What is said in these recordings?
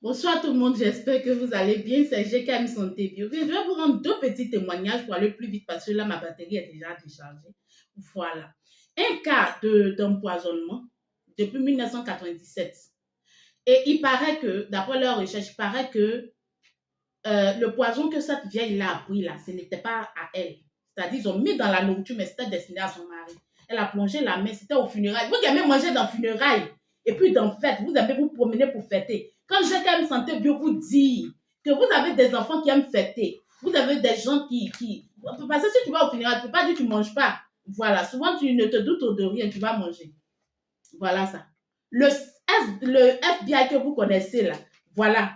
Bonsoir tout le monde, j'espère que vous allez bien. C'est GKM Santé Bio. Je vais vous rendre deux petits témoignages pour aller plus vite parce que là, ma batterie est déjà déchargée. Voilà. Un cas d'empoisonnement depuis 1997. Et il paraît que, d'après leur recherche, il paraît que le poison que cette vieille-là a pris, là, ce n'était pas à elle. C'est-à-dire, ils ont mis dans la nourriture, mais c'était destiné à son mari. Elle a plongé la main, c'était au funérailles. Vous aimez manger dans funérailles et puis dans fête, vous aimez vous promener pour fêter. Quand GKM Santé Bio vous dit que vous avez des enfants qui aiment fêter, vous avez des gens qui... Parce que si tu vas au funérailles, tu ne peux pas dire que tu ne manges pas. Voilà, souvent tu ne te doutes de rien, tu vas manger. Voilà ça. Le FBI que vous connaissez là, voilà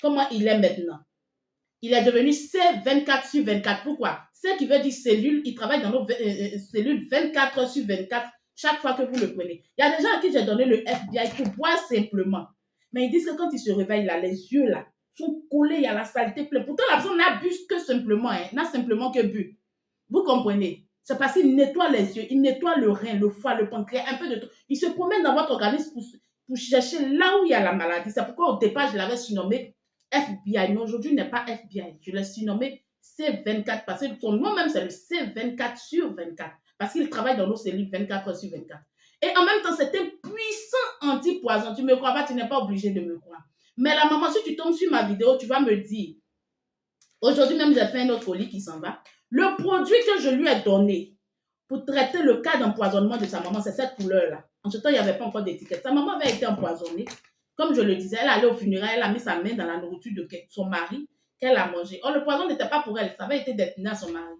comment il est maintenant. Il est devenu C24/24. Pourquoi? C qui veut dire cellule, il travaille dans nos cellules 24/24 chaque fois que vous le prenez. Il y a des gens à qui j'ai donné le FBI pour boire simplement. Mais ils disent que quand ils se réveillent, là, les yeux là, sont collés, il y a la saleté pleine. Pourtant, la personne n'a bu que simplement, n'a simplement que bu. Vous comprenez? C'est parce qu'il nettoie les yeux, il nettoie le rein, le foie, le pancréas, un peu de tout. Il se promène dans votre organisme pour chercher là où il y a la maladie. C'est pourquoi au départ, je l'avais surnommé FBI, mais aujourd'hui, il n'est pas FBI. Je l'ai surnommé C24 parce que son nom même, c'est le C24/24 parce qu'il travaille dans nos cellules 24/24. Et en même temps, c'est un puissant antipoison. Tu ne me crois pas, tu n'es pas obligé de me croire. Mais la maman, si tu tombes sur ma vidéo, tu vas me dire, aujourd'hui même, j'ai fait un autre colis qui s'en va. Le produit que je lui ai donné pour traiter le cas d'empoisonnement de sa maman, c'est cette couleur-là. En ce temps, il n'y avait pas encore d'étiquette. Sa maman avait été empoisonnée. Comme je le disais, elle allait au funérailles, elle a mis sa main dans la nourriture de son mari qu'elle a mangé. Or, le poison n'était pas pour elle, ça avait été destiné à son mari.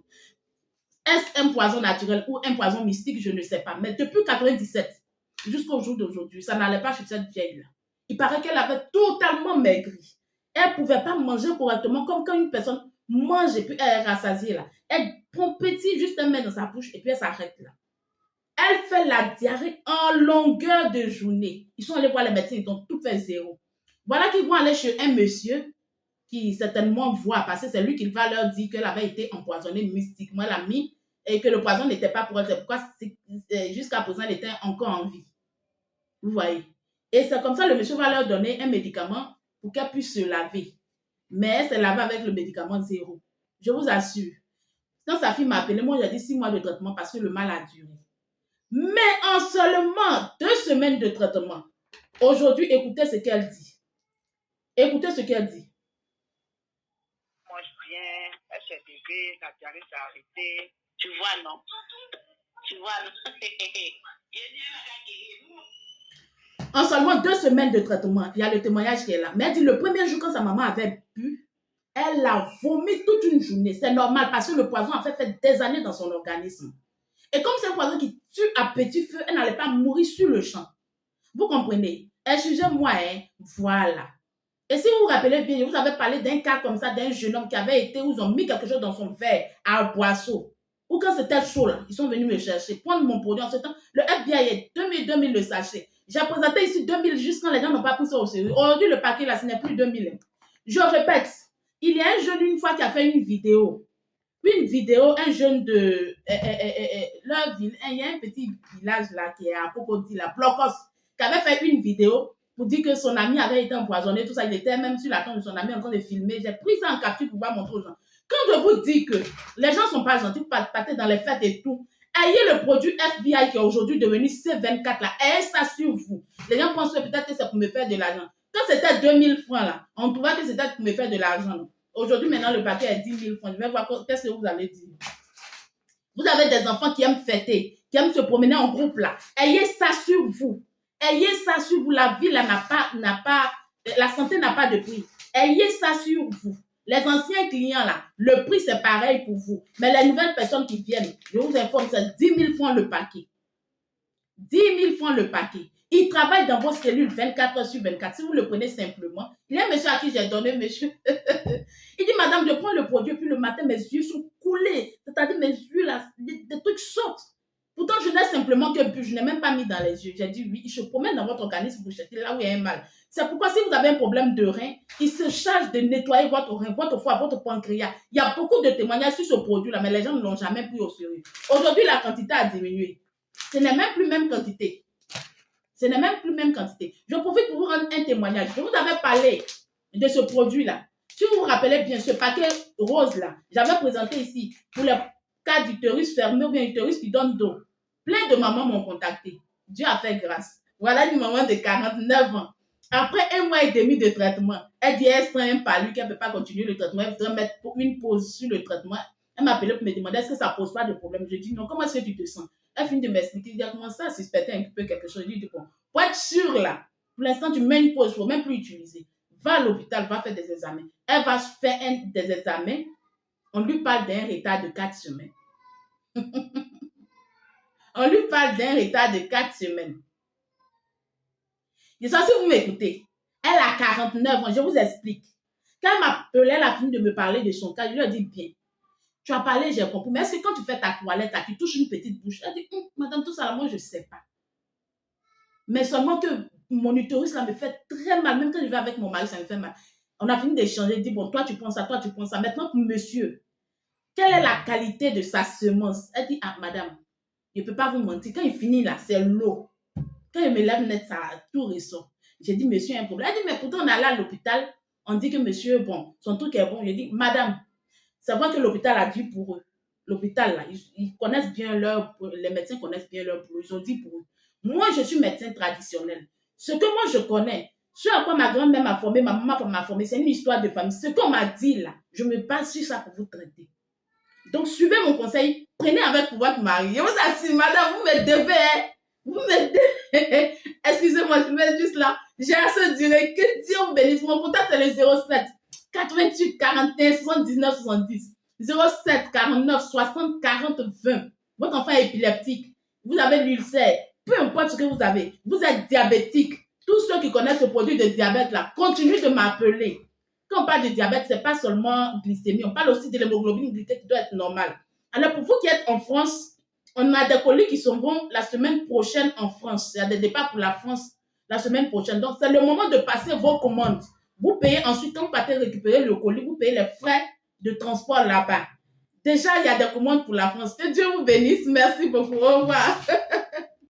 Est-ce un poison naturel ou un poison mystique, je ne sais pas. Mais depuis 97 jusqu'au jour d'aujourd'hui, ça n'allait pas chez cette vieille-là. Il paraît qu'elle avait totalement maigri. Elle ne pouvait pas manger correctement comme quand une personne mange et puis elle est rassasiée là. Elle prend petit, juste un main dans sa bouche et puis elle s'arrête là. Elle fait la diarrhée en longueur de journée. Ils sont allés voir les médecins, ils ont tout fait zéro. Voilà qu'ils vont aller chez un monsieur qui certainement voit, parce que c'est lui qui va leur dire qu'elle avait été empoisonnée mystiquement, elle a mis, et que le poison n'était pas pour elle. C'est pourquoi jusqu'à présent, elle était encore en vie. Vous voyez. Et c'est comme ça, le monsieur va leur donner un médicament pour qu'elle puisse se laver. Mais elle s'est lavée avec le médicament zéro. Je vous assure. Quand sa fille m'a appelé, moi j'ai dit 6 mois de traitement parce que le mal a duré. Mais en seulement 2 semaines de traitement, aujourd'hui, écoutez ce qu'elle dit. Écoutez ce qu'elle dit. Mange bien, elle s'est levée, la diarrhée s'est arrêtée. Tu vois, non? Tu vois, non? En seulement 2 semaines de traitement, il y a le témoignage qui est là. Mais elle dit le premier jour quand sa maman avait bu, elle a vomi toute une journée. C'est normal parce que le poison a fait des années dans son organisme. Et comme c'est un poison qui tue à petit feu, elle n'allait pas mourir sur le champ. Vous comprenez? Excusez-moi, hein? Voilà. Et si vous vous rappelez bien, vous avez parlé d'un cas comme ça, d'un jeune homme qui avait été, où ils ont mis quelque chose dans son verre à boisseau. Ou quand c'était chaud, là, ils sont venus me chercher, prendre mon produit. En ce temps, le FBI est 2000 le sachet. J'ai présenté ici 2000 juste quand les gens n'ont pas pris ça au sérieux. Aujourd'hui, le paquet, là, ce n'est plus 2000. Je répète, il y a un jeune, une fois, qui a fait une vidéo. Un jeune de leur ville, il y a un petit village là qui est à Cocody, la Blocos, qui avait fait une vidéo pour dire que son ami avait été empoisonné, tout ça. Il était même sur la tombe de son ami en train de filmer. J'ai pris ça en capture pour pouvoir montrer aux gens. Quand je vous dis que les gens ne sont pas gentils, partez dans les fêtes et tout, ayez le produit FBI qui est aujourd'hui devenu C24 là, ayez ça sur vous. Les gens pensent peut-être que c'est pour me faire de l'argent. Quand c'était 2000 francs là, on trouvait que c'était pour me faire de l'argent. Aujourd'hui, maintenant, le paquet est 10 000 francs. Je vais voir qu'est-ce que vous allez dire. Vous avez des enfants qui aiment fêter, qui aiment se promener en groupe là. Ayez ça sur vous. Ayez ça sur vous. La vie là la santé n'a pas de prix. Ayez ça sur vous. Les anciens clients là, le prix c'est pareil pour vous. Mais les nouvelles personnes qui viennent, je vous informe, c'est 10 000 francs le paquet. 10 000 francs le paquet. Il travaille dans vos cellules 24/24. Si vous le prenez simplement, il y a un monsieur à qui j'ai donné, monsieur. Il dit, madame, je prends le produit, puis le matin, mes yeux sont coulés. C'est-à-dire, mes yeux, là, des trucs sortent. Pourtant, je n'ai simplement que bu, je n'ai même pas mis dans les yeux. J'ai dit, oui, il se promène dans votre organisme pour chercher là où il y a un mal. C'est pourquoi, si vous avez un problème de rein, il se charge de nettoyer votre rein, votre foie, votre pancréas. Il y a beaucoup de témoignages sur ce produit-là, mais les gens ne l'ont jamais pris au sérieux. Aujourd'hui, la quantité a diminué. Ce n'est même plus même quantité. Ce n'est même plus même quantité. Je profite pour vous rendre un témoignage. Je vous avais parlé de ce produit-là. Si vous vous rappelez bien, ce paquet rose-là, j'avais présenté ici pour les cas d'utérus fermé ou bien utérus qui donne d'eau. Plein de mamans m'ont contacté. Dieu a fait grâce. Voilà une maman de 49 ans. Après 1 mois et demi de traitement, elle dit qu'elle sent un palu, qu'elle ne peut pas continuer le traitement, elle voudrait mettre une pause sur le traitement. Elle m'a appelé pour me demander est-ce que ça ne pose pas de problème. Je dis non, comment est-ce que tu te sens? Elle finit de m'expliquer, elle commence à suspecter un peu quelque chose. Je dis bon, pour être sûr là, pour l'instant tu mets une pause, il ne faut même plus utiliser. Va à l'hôpital, va faire des examens. Elle va faire des examens. On lui parle d'un retard de 4 semaines. On lui parle d'un retard de 4 semaines. Et ça, si vous m'écoutez, elle a 49 ans, je vous explique. Quand elle m'appelait, elle a fini de me parler de son cas, je lui ai dit bien. Tu as parlé, j'ai compris. Mais est-ce que quand tu fais ta toilette, tu touches une petite bouche? Elle dit, madame, tout ça, moi, je ne sais pas. Mais seulement que mon utérus, là, me fait très mal. Même quand je vais avec mon mari, ça me fait mal. On a fini d'échanger. Il dit, bon, toi, tu prends ça, toi, tu prends ça. Maintenant, pour monsieur, quelle est la qualité de sa semence? Elle dit, ah, madame, je ne peux pas vous mentir. Quand il finit là, c'est l'eau. Quand il me lève net, ça tout ressort. J'ai dit, monsieur, il y a un problème. Elle dit, mais pourtant, on est allé à l'hôpital. On dit que monsieur, bon, son truc est bon. J'ai dit, madame, c'est vrai que l'hôpital a dit pour eux. L'hôpital, là, ils connaissent bien les médecins connaissent bien leur boulot. Ils ont dit pour eux. Moi, je suis médecin traditionnel. Ce que moi, je connais, ce à quoi ma grand-mère m'a formé, ma maman m'a formé, c'est une histoire de famille. Ce qu'on m'a dit là, je me base sur ça pour vous traiter. Donc, suivez mon conseil. Prenez avec votre mari. Je vous assure, madame, vous me devez. Vous me devez. Excusez-moi, je mets juste là. J'ai assez duré. Que Dieu vous bénisse. Mon contact, c'est le 07 88 41 79 70. 07 49 60 40 20. Votre enfant est épileptique. Vous avez l'ulcère. Peu importe ce que vous avez. Vous êtes diabétique. Tous ceux qui connaissent ce produit de diabète là, continuez de m'appeler. Quand on parle de diabète, ce n'est pas seulement glycémie. On parle aussi de l'hémoglobine glycée qui doit être normale. Alors, pour vous qui êtes en France, on a des colis qui sont bons la semaine prochaine en France. Il y a des départs pour la France la semaine prochaine. Donc, c'est le moment de passer vos commandes. Vous payez ensuite, quand vous partez récupérer le colis, vous payez les frais de transport là-bas. Déjà, il y a des commandes pour la France. Que Dieu vous bénisse. Merci beaucoup. Au revoir.